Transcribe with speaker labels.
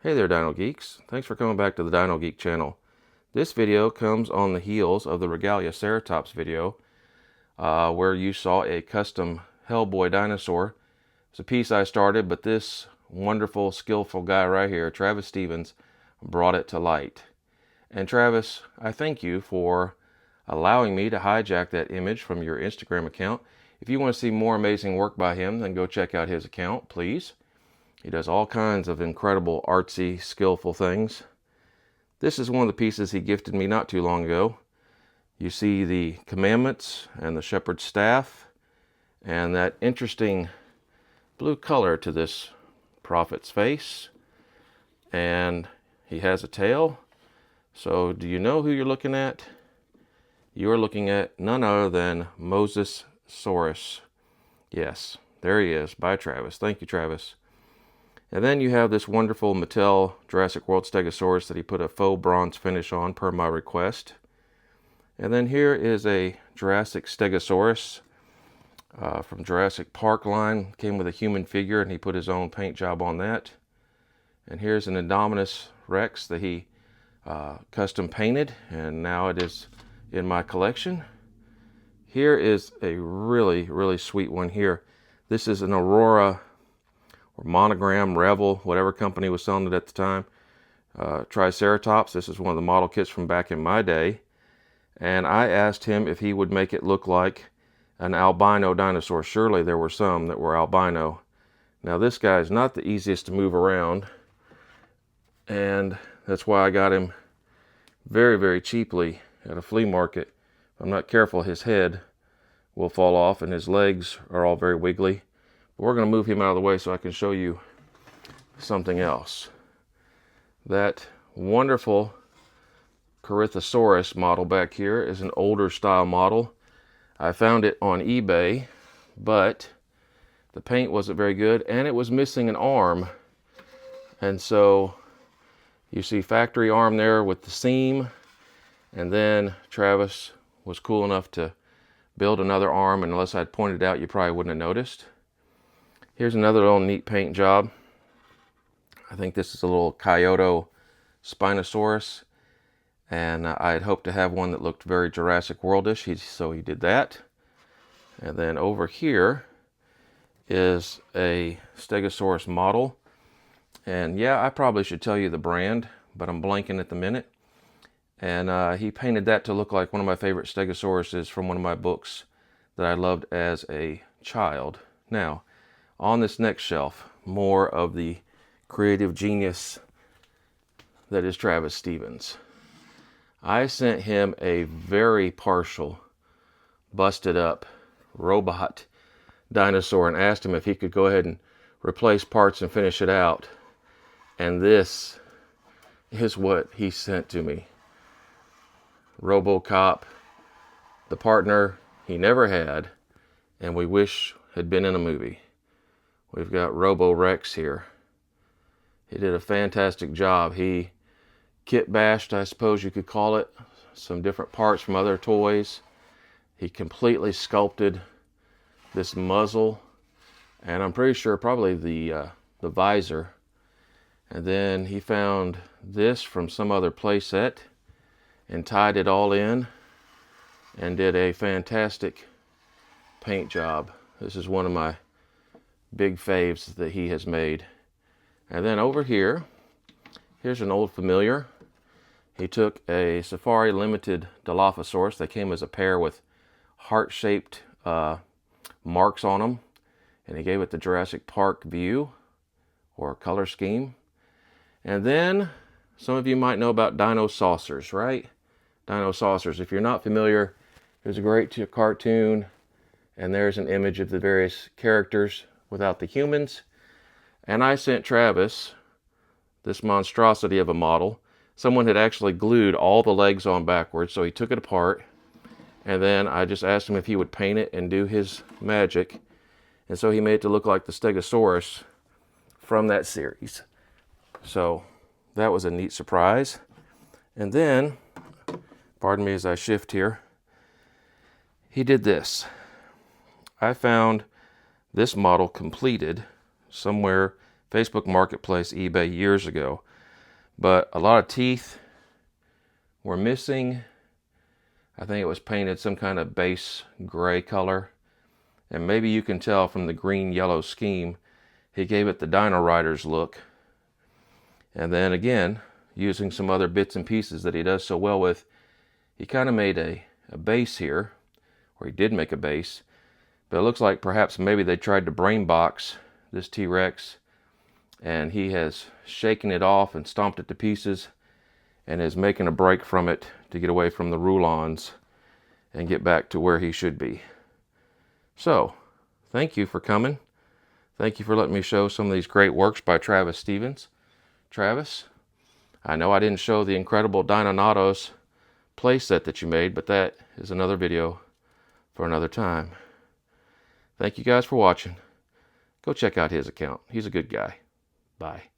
Speaker 1: Hey there, Dino Geeks. Thanks for coming back to the Dino Geek channel. This video comes on the heels of the Regalia Ceratops video, where you saw a custom Hellboy dinosaur. It's a piece I started, but this wonderful, skillful guy right here, Travis Stevens, brought it to light. And Travis, I thank you for allowing me to hijack that image from your Instagram account. If you want to see more amazing work by him, then go check out his account, please. He does all kinds of incredible, artsy, skillful things. This is one of the pieces he gifted me not too long ago. You see the commandments and the shepherd's staff and that interesting blue color to this prophet's face. And he has a tail. So do you know who you're looking at? You're looking at none other than Mosasaurus. Yes, there he is, by Travis. Thank you, Travis. And then you have this wonderful Mattel Jurassic World Stegosaurus that he put a faux bronze finish on per my request. And then here is a Jurassic Stegosaurus from Jurassic Park line. Came with a human figure and he put his own paint job on that. And here's an Indominus Rex that he custom painted, and now it is in my collection. Here is a really, really sweet one here. This is an Aurora or Monogram, Revel, whatever company was selling it at the time. Triceratops. This is one of the model kits from back in my day. And I asked him if he would make it look like an albino dinosaur. Surely there were some that were albino. Now this guy is not the easiest to move around, and that's why I got him very, very cheaply at a flea market. If I'm not careful, his head will fall off and his legs are all very wiggly. But we're going to move him out of the way so I can show you something else. That wonderful Corythosaurus model back here is an older style model. I found it on eBay, but the paint wasn't very good and it was missing an arm. And so you see factory arm there with the seam, and then Travis was cool enough to build another arm, and unless I'd pointed out, you probably wouldn't have noticed. Here's another little neat paint job. I think this is a little Kyoto Spinosaurus, and I had hoped to have one that looked very Jurassic Worldish, so he did that. And then over here is a Stegosaurus model. And yeah, I probably should tell you the brand, but I'm blanking at the minute. And he painted that to look like one of my favorite Stegosauruses from one of my books that I loved as a child. Now, on this next shelf, more of the creative genius that is Travis Stevens. I sent him a very partial, busted up robot dinosaur and asked him if he could go ahead and replace parts and finish it out. And this is what he sent to me. RoboCop, the partner he never had and we wish had been in a movie. We've got Robo Rex here. He did a fantastic job. He kit bashed, I suppose you could call it, some different parts from other toys. He completely sculpted this muzzle, and I'm pretty sure probably the visor. And then he found this from some other play set and tied it all in and did a fantastic paint job. This is one of my big faves that he has made. And then over here, here's an old familiar. He took a Safari Limited Dilophosaurus. They came as a pair with heart-shaped marks on them, and he gave it the Jurassic Park view or color scheme. And then some of you might know about Dino Saucers, right? Dino Saucers. If you're not familiar, there's a great cartoon, and there's an image of the various characters without the humans. And I sent Travis this monstrosity of a model. Someone had actually glued all the legs on backwards, so he took it apart. And then I just asked him if he would paint it and do his magic. And so he made it to look like the Stegosaurus from that series. So that was a neat surprise. And then, pardon me as I shift here, he did this. I found this model completed somewhere Facebook Marketplace, eBay years ago. But a lot of teeth were missing. I think it was painted some kind of base gray color. And maybe you can tell from the green-yellow scheme, he gave it the Dino Riders look. And then again, using some other bits and pieces that he does so well with, he kind of made a base here, or he did make a base. But it looks like perhaps maybe they tried to brain box this T-Rex, and he has shaken it off and stomped it to pieces and is making a break from it to get away from the rulons and get back to where he should be. So, thank you for coming. Thank you for letting me show some of these great works by Travis Stevens. Travis, I know I didn't show the incredible Dinonatos playset that you made, but that is another video for another time. Thank you guys for watching. Go check out his account. He's a good guy. Bye.